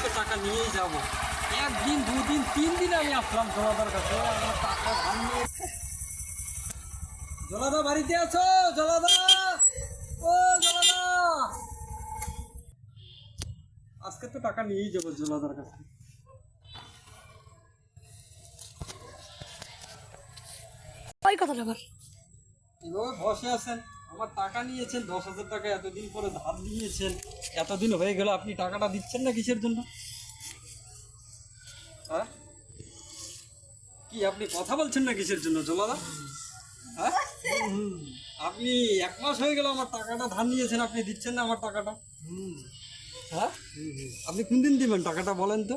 আজকে টাকা নিয়েই যাব। একদিন, দুদিন, 3 দিন আমি আসলাম জলাদার কাছে, আমার টাকা ধার নিয়ে। জলাদা বাড়িতে আছো? জলাদা, ও জলাদা, আজকে তো টাকা নিয়েই যাবো জলাদার কাছে। ওই কথাটা বল। এভাবে বসে আছেন, আমার টাকা নিয়েছেন 10,000 টাকা, এতদিন পরে ধার নিয়েছেন, এতদিন হয়ে গেল, আপনি টাকাটা দিচ্ছেন না কিসের জন্য? হ্যাঁ, কি আপনি কথা বলছেন না কিসের জন্য জলাদা? হ্যাঁ, আপনি 1 মাস হয়ে গেল আমার টাকাটা ধার নিয়েছেন, আপনি দিচ্ছেন না আমার টাকাটা। হ্যাঁ, আপনি কোন দিন দিবেন টাকাটা বলেন তো?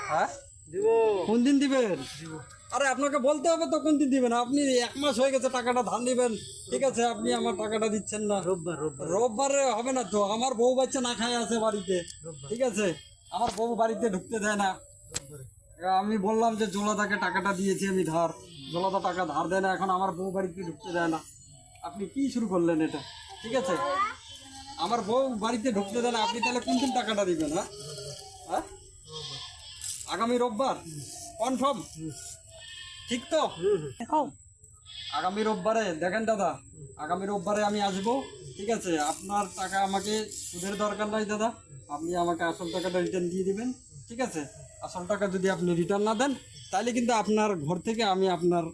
হ্যাঁ, দিব। কোন দিন দিবেন? আরে আপনাকে বলতে হবে তো কোন দিন দিবেন। আপনি 1 মাস হয়ে গেছে টাকাটা ধার নিবেন, ঠিক আছে, আপনি আমার টাকাটা দিচ্ছেন না। রোববারে হবে না তো, আমার বউ বাচ্চা না খায় আছে বাড়িতে, ঠিক আছে, আমার বউ বাড়িতে ঢুকতে দেয় না। আমি বললাম যে জোলাদাকে টাকাটা দিয়েছি আমি ধার, জোলাদা টাকা ধার দেয় না, এখন আমার বউ বাড়িতে ঢুকতে দেয় না। আপনি কি শুরু করলেন এটা? ঠিক আছে, আমার বউ বাড়িতে ঢুকতে দেয় না, আপনি তাহলে কোন দিন টাকাটা দিবেন? হ্যাঁ, হ্যাঁ, আগামী রোববার কনফার্ম? ঠিক তো? আগামী রোববারে দেখেন দাদা, আগামী রোববারে আমি আসবো, ঠিক আছে। আপনার টাকা আমাকে সুদের দরকার নাই দাদা, আপনি আমাকে আসল টাকাটা রিটার্ন দিয়ে দিবেন, ঠিক আছে। আসল টাকা যদি আপনি রিটার্ন না দেন, তাহলে কিন্তু আপনার ঘর থেকে আমি আপনার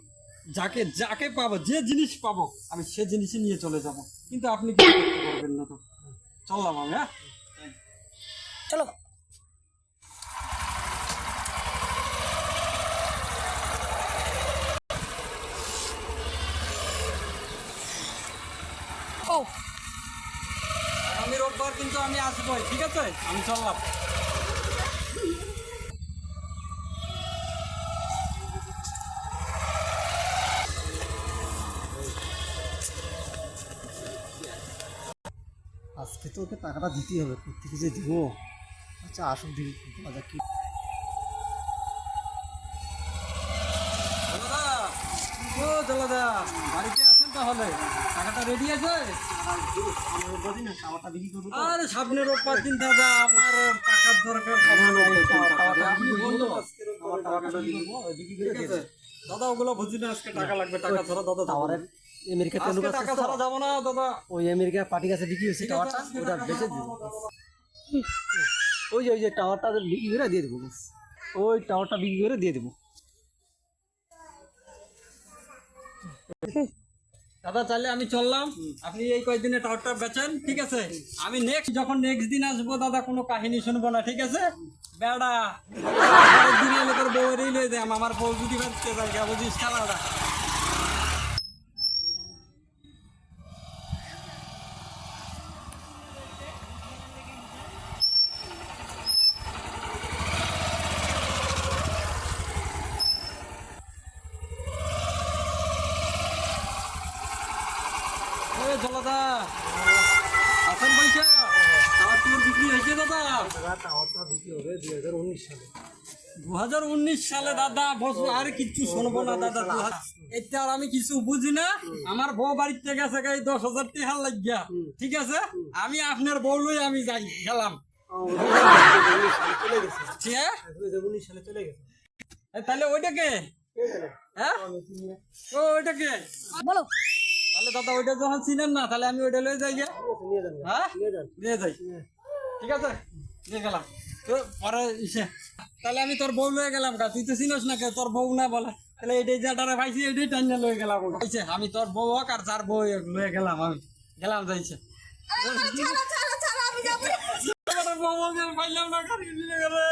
যাকে যাকে পাবো, যে জিনিস পাবো, আমি সে জিনিসই নিয়ে চলে যাব, কিন্তু আপনি কিছু করতে পারবেন না। তো চললাম আমি। হ্যাঁ, চলো। ও আগামী রোববার কিন্তু আমি আসবোই, ঠিক আছে, আমি চললাম। আজকে তো ওকে টাকাটা দিতেই হবে, কোথেকে যে দিব। আচ্ছা আসুক দেখি বাজার কি। জলাদা, ও জলাদা, বাড়িতে আছেন তাহলে? টাকাটা রেডি আছে? খাওয়াটা বিক্রি করবো। আর সামনের রোববার দিন দাদা, আমার টাকার দরকার। আপনি বললো আজকে রোববার টাকাটা দিয়ে দেবো, ঠিক আছে? দাদা ওগুলো বুঝি না, আজকে টাকা লাগবে, টাকা ছাড়া দাদা যাবো না। আমেরিকাতে আজকে টাকা ছাড়া যাবো না দাদা। ওই আমেরিকা পার্টি কাছে বিক্রি হয়েছে ঠিক আছে, টাওয়ারটা, আজকে ওটা টাকা বেচে ছাড়া দিব। যাবো না, দাদা। ওই যে টাওয়ারটা বিক্রি করে দিয়ে দেবো, ওই টাওয়ারটা বিক্রি করে দিয়ে দেবো। দাদা তাহলে আমি চললাম, আপনি এই কয়েকদিনে টাওয়ারটা বেচেন, ঠিক আছে। আমি যখন নেক্সট দিন আসবো দাদা, কোনো কাহিনী শুনবো না, ঠিক আছে। বেড়া দিনে লোকের বউয়েরই লয়ে যায়, আমার বউ যদি বেচতে যায়, বুঝিস খেলাটা। জলাদা আছেন পয়সা? টাওয়ার টুর বিক্রি হয়েছে দাদা? টাওয়ারটা বিক্রি হবে 2019 সালে। 2019 সালে দাদা, বসবো আর কিচ্ছু শুনবো না দাদা। এটা আর আমি কিছু বুঝি না, আমার বউ বাড়িতে গেছে 10,000 টাকা লাগিয়া, ঠিক আছে। আমি আপনার বউ লই আমি যাই গেলাম। 2019 সালে চলে গেছে। তাহলে ওইটাকে, হ্যাঁ, ওইটাকে বলো। তাহলে দাদা ওইটা যখন চিনেন না, তাহলে আমি ওইটা লয়ে যাই গিয়া। নিয়ে যান, হ্যাঁ, নিয়ে যান। নিয়ে যাই, ঠিক আছে, নিয়ে গেলাম। তো পরে ইসে, তাহলে আমি তোর বউ লয়ে গেলাম, তুই তো চিনস না, কে তোর বউ না বলে, তাহলে এটাই যেটারে পাইছি এটাই টাইনা লয়ে গেলাম। আমি তোর বউ হোক আর তার বউ লয়ে গেলাম, আমি গেলাম যাইছে। বউ পাইলাম না, গাড়ি নিয়ে গেলে।